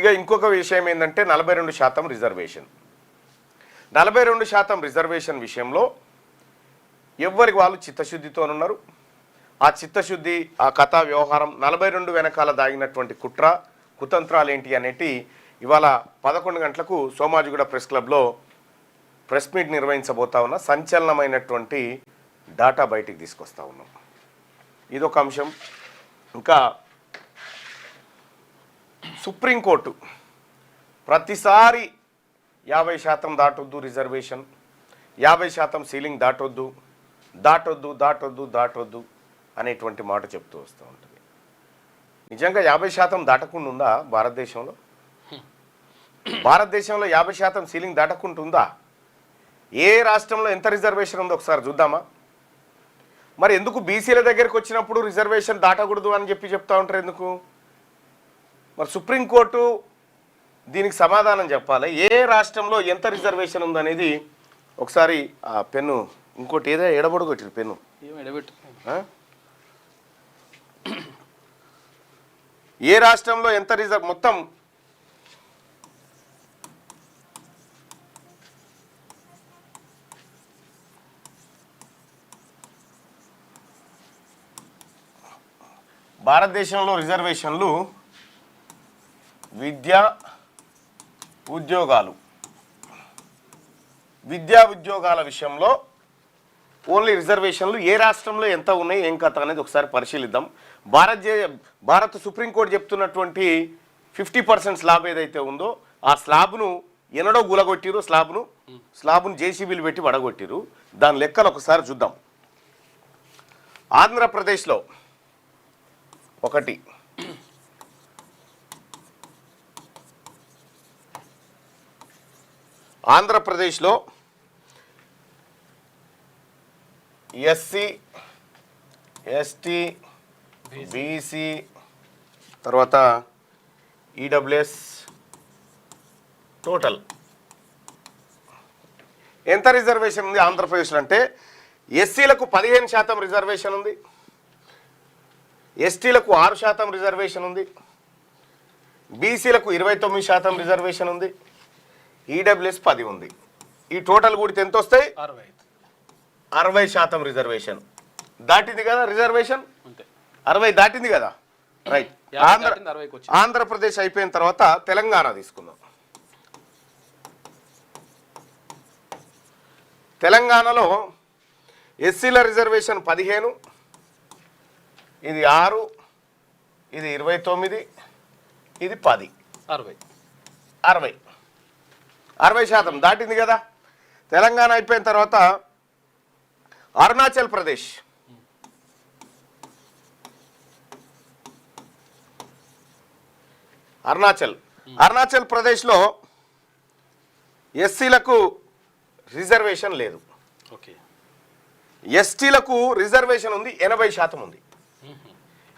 ఇక ఇంకొక విషయం ఏంటంటే 42% రిజర్వేషన్. 42% రిజర్వేషన్ విషయంలో ఎవరికి వాళ్ళు చిత్తశుద్ధితో ఉన్నారు. ఆ చిత్తశుద్ధి, ఆ కథా వ్యవహారం 42 వెనకాల దాగినటువంటి కుట్ర కుతంత్రాలు ఏంటి అనేటి ఇవాళ 11 గంటలకు సోమాజిగూడ ప్రెస్ క్లబ్లో ప్రెస్ మీట్ నిర్వహించబోతా ఉన్న సంచలనమైనటువంటి డాటా బయటికి తీసుకొస్తా ఉన్నాం. ఇదొక అంశం. ఇంకా సుప్రీంకోర్టు ప్రతిసారి 50% దాటొద్దు రిజర్వేషన్, 50% సీలింగ్ దాటొద్దు అనేటువంటి మాట చెప్తూ వస్తూ ఉంటుంది. నిజంగా 50% దాటకుండా ఉందా భారతదేశంలో? భారతదేశంలో 50% సీలింగ్ దాటకుంటుందా? ఏ రాష్ట్రంలో ఎంత రిజర్వేషన్ ఉందో ఒకసారి చూద్దామా? మరి ఎందుకు బీసీల దగ్గరికి వచ్చినప్పుడు రిజర్వేషన్ దాటకూడదు అని చెప్తా ఉంటారు ఎందుకు? మరి సుప్రీంకోర్టు దీనికి సమాధానం చెప్పాలి. ఏ రాష్ట్రంలో ఎంత రిజర్వేషన్ ఉందనేది ఒకసారి ఆ పెన్ను ఇంకోటి ఏదో ఎడబొడగొట్టిరు పెన్ను ఏ రాష్ట్రంలో ఎంత మొత్తం భారతదేశంలో రిజర్వేషన్లు విద్యా ఉద్యోగాల విషయంలో ఓన్లీ రిజర్వేషన్లు ఏ రాష్ట్రంలో ఎంత ఉన్నాయి ఏం కథ అనేది ఒకసారి పరిశీలిద్దాం. భారత సుప్రీంకోర్టు చెప్తున్నటువంటి 50% స్లాబ్ ఏదైతే ఉందో ఆ స్లాబ్ను ఎన్నడో గులగొట్టిరు. స్లాబ్ను జేసీబీలు పెట్టి వడగొట్టిరు. దాని లెక్కలు ఒకసారి చూద్దాం. ఆంధ్రప్రదేశ్లో 1, ఆంధ్రప్రదేశ్లో ఎస్సీ, ఎస్టీ, బీసీ, తర్వాత ఈడబ్ల్యూఎస్ టోటల్ ఎంత రిజర్వేషన్ ఉంది ఆంధ్రప్రదేశ్లో అంటే ఎస్సీలకు 15% రిజర్వేషన్ ఉంది, ఎస్టీలకు 6% రిజర్వేషన్ ఉంది, బీసీలకు 29% రిజర్వేషన్ ఉంది, ఈడబ్ల్యూఎస్ 10 ఉంది. ఈ టోటల్ కూడితే ఎంత వస్తాయి? 60% రిజర్వేషన్ దాటింది కదా. రిజర్వేషన్ 60 దాటింది కదా. రైట్. ఆంధ్రప్రదేశ్ అయిపోయిన తర్వాత తెలంగాణ తీసుకుందాం. తెలంగాణలో ఎస్సీల రిజర్వేషన్ 15, ఇది 6, ఇది 29, ఇది 10, 60% దాటింది కదా. తెలంగాణ అయిపోయిన తర్వాత అరుణాచల్ ప్రదేశ్, అరుణాచల్ ప్రదేశ్లో ఎస్సీలకు రిజర్వేషన్ లేదు, ఎస్టీలకు రిజర్వేషన్ ఉంది, 80% ఉంది.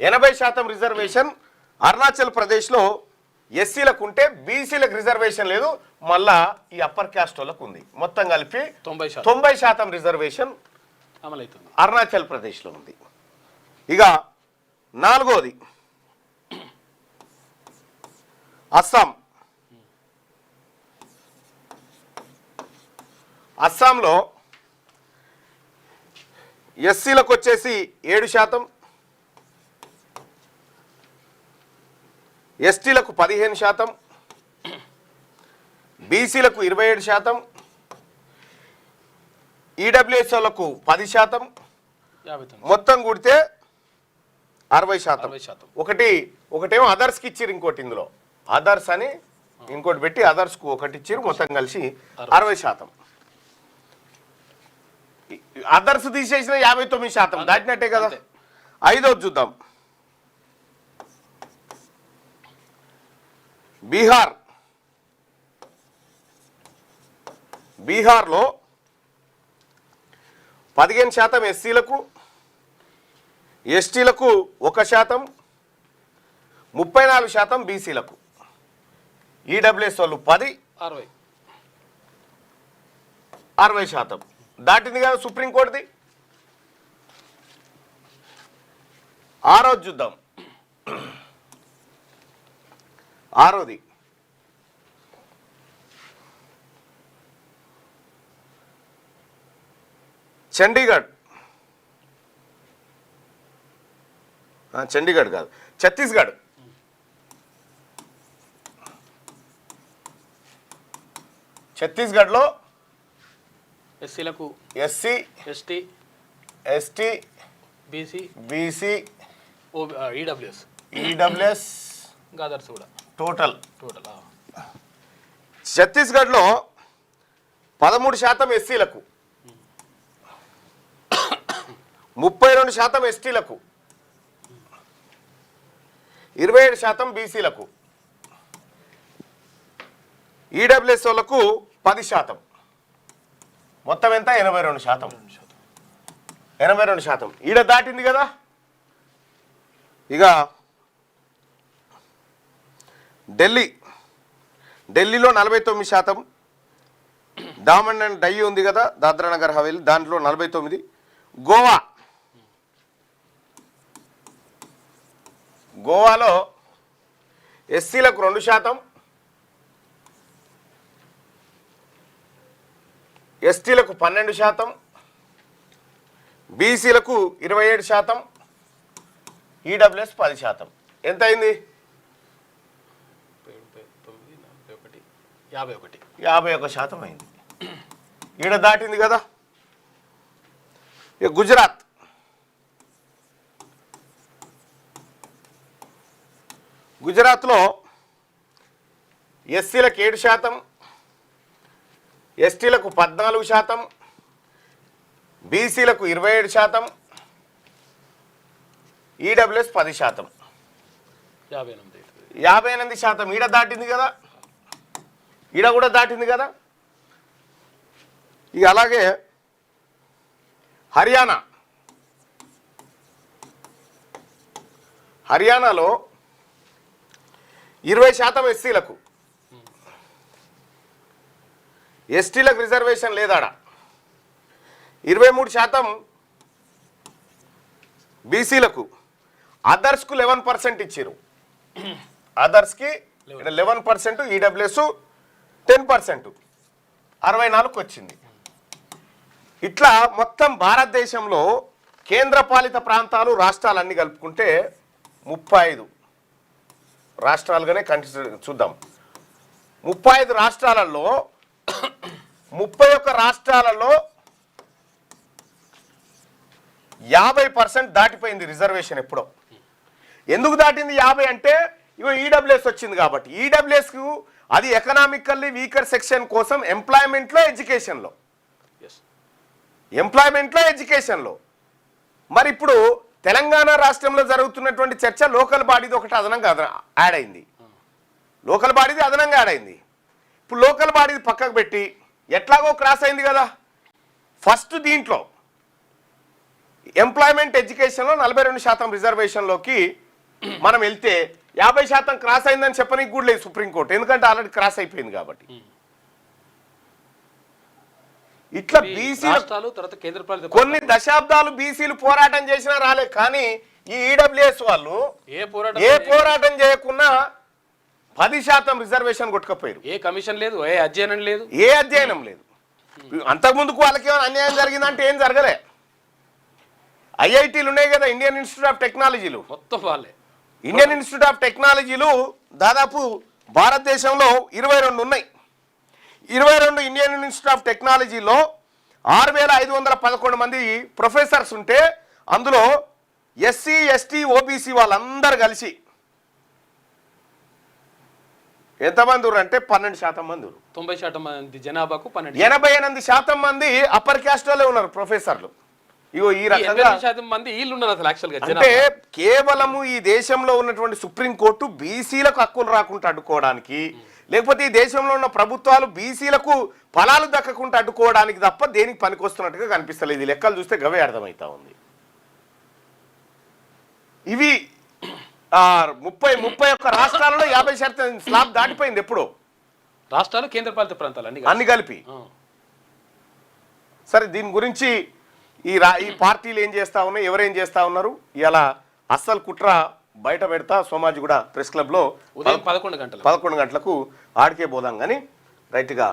80% రిజర్వేషన్ అరుణాచల్ ప్రదేశ్లో ఎస్సీలకు ఉంటే బీసీలకు రిజర్వేషన్ లేదు. మళ్ళా ఈ అప్పర్ క్యాస్ట్ వాళ్ళకు ఉంది. మొత్తం కలిపి 90% రిజర్వేషన్ అరుణాచల్ ప్రదేశ్లో ఉంది. ఇక 4వది అస్సాంలో ఎస్సీలకు వచ్చేసి 7%, ఎస్టీలకు 15%, బీసీలకు 27%, ఈడబ్ల్యూఎస్ వాళ్ళకు 10%, మొత్తం కూడితే 60%. ఒకటేమో అదర్స్కి ఇచ్చిర్రు, ఇంకోటి ఇందులో అదర్స్ అని ఇంకోటి పెట్టి అదర్స్కు ఒకటి ఇచ్చిర్రు, మొత్తం కలిసి 60%. అదర్స్ తీసేసిన 59% దాటినట్టే కదా. 5వది చూద్దాం. బీహార్లో 15% ఎస్సీలకు, ఎస్టీలకు 1%, 34% బీసీలకు, ఈడబ్ల్యూఎస్ వాళ్ళు 10, 60% దాటింది కదా సుప్రీంకోర్టుది. 6వది చూద్దాం. 6వది చండీగఢ్ చండీగఢ్ కాదు, ఛత్తీస్గఢ్. ఛత్తీస్గఢ్లో ఎస్సీలకు SC, ST, ST, BC, BC, EWS others కూడా టోటల్. టోటల్ ఛత్తీస్గఢ్లో 13% ఎస్సీలకు, 32% ఎస్టీలకు, 27% బీసీలకు, ఈడబ్ల్యూఎస్ వాళ్ళకు 10%. మొత్తం ఎంత? 82%. 82%. ఈడ దాటింది కదా. ఇక ఢిల్లీలో 49%. డామన్ అండ్ డై ఉంది కదా, దాద్రా నగర్ హవేలీ, దాంట్లో 49. గోవాలో ఎస్సీలకు 2%, ఎస్టీలకు 12%, బీసీలకు 27%, ఈడబ్ల్యూఎస్ 10%. ఎంత అయింది? 51% అయింది. ఈడ దాటింది కదా. ఇక గుజరాత్లో ఎస్సీలకు 7%, ఎస్టీలకు 14%, బీసీలకు 27%, ఈడబ్ల్యూఎస్ 10%. 58%. ఈడ దాటింది కదా, ఈడ కూడా దాటింది కదా. ఇక అలాగే హర్యానాలో 20% ఎస్సీలకు, ఎస్టీలకు రిజర్వేషన్ లేదాడ. 23% బీసీలకు, అదర్స్కు 11% ఇచ్చారు. అదర్స్కి 11%, ఈడబ్ల్యూఎస్ 10%, 64కు వచ్చింది. ఇట్లా మొత్తం భారతదేశంలో కేంద్రపాలిత ప్రాంతాలు, రాష్ట్రాలన్నీ కలుపుకుంటే 35 రాష్ట్రాలుగానే కన్సిడర్ చూద్దాం. 35 రాష్ట్రాలలో 31 రాష్ట్రాలలో 50% దాటిపోయింది రిజర్వేషన్. ఎప్పుడో ఎందుకు దాటింది 50 అంటే ఇగో ఈడబ్ల్యూఎస్ వచ్చింది కాబట్టి. ఈడబ్ల్యూఎస్కు అది ఎకనామికల్లీ వీకర్ సెక్షన్ కోసం ఎంప్లాయ్మెంట్లో, ఎడ్యుకేషన్లో. మరి ఇప్పుడు తెలంగాణ రాష్ట్రంలో జరుగుతున్నటువంటి చర్చ లోకల్ బాడీది ఒకటి అదనంగా యాడ్ అయింది. ఇప్పుడు లోకల్ బాడీది పక్కకు పెట్టి ఎట్లాగో క్రాస్ అయింది కదా. ఫస్ట్ దీంట్లో ఎంప్లాయ్మెంట్ ఎడ్యుకేషన్లో 42% రిజర్వేషన్లోకి మనం వెళ్తే 50% క్రాస్ అయిందని చెప్పనీకి కూడా లేదు సుప్రీంకోర్టు, ఎందుకంటే ఆల్రెడీ క్రాస్ అయిపోయింది కాబట్టి. ఇట్లా బీసీలు కొన్ని దశాబ్దాలు బీసీలు పోరాటం చేసినా రాలే. కానీ ఈ ఈడబ్ల్యూఎస్ వాళ్ళు ఏ పోరాటం చేయకున్నా 10% రిజర్వేషన్ కొట్టుకపోయారు. ఏ కమిషన్ లేదు, ఏ అధ్యయనం లేదు. అంతకుముందుకు వాళ్ళకి ఏమైనా అన్యాయం జరిగిందంటే ఏం జరగలే. ఐఐటీలు ఉన్నాయి కదా, ఇండియన్ ఇన్స్టిట్యూట్ ఆఫ్ టెక్నాలజీలు, మొత్తం వాళ్ళే. ఇండియన్ ఇన్స్టిట్యూట్ ఆఫ్ టెక్నాలజీలు దాదాపు భారతదేశంలో 22 ఉన్నాయి. 22 ఇండియన్ ఇన్స్టిట్యూట్ ఆఫ్ టెక్నాలజీలో 6511 మంది ప్రొఫెసర్స్ ఉంటే అందులో ఎస్సీ, ఎస్టీ, ఓబీసీ వాళ్ళందరూ కలిసి ఎంతమంది అంటే 12% మంది. 90% మంది జనాభాకు 88% మంది అప్పర్ క్యాస్ట్ వాళ్ళే ఉన్నారు ప్రొఫెసర్లు. ఇగో ఈ రకంగా 80% మంది వీళ్ళు ఉన్నారు అసలు యాక్చువల్గా. అంటే కేవలము ఈ దేశంలో ఉన్నటువంటి సుప్రీంకోర్టు బీసీలకు హక్కులు రాకుండా అడ్డుకోవడానికి, లేకపోతే ఈ దేశంలో ఉన్న ప్రభుత్వాలు బీసీలకు ఫలాలు దక్కకుండా అడ్డుకోవడానికి తప్ప దేనికి పనికొస్తున్నట్టుగా కనిపిస్తలేదు. ఈ లెక్కలు చూస్తే గవే అర్థమవుతా ఉంది. ఇవి 31 రాష్ట్రాలలో 50% స్లాబ్ దాటిపోయింది. ఎప్పుడో రాష్ట్రాలు, కేంద్రపాలిత ప్రాంతాలు అన్ని కలిపి. సరే, దీని గురించి ఈ పార్టీలు ఏం చేస్తా ఉన్నాయి, ఎవరేం చేస్తా ఉన్నారు, ఇలా అస్సలు కుట్ర బయట పెడతా సోమాజిగూడ ప్రెస్ క్లబ్లో 11 గంటలకు ఆడికే పోదాం కానీ రైట్గా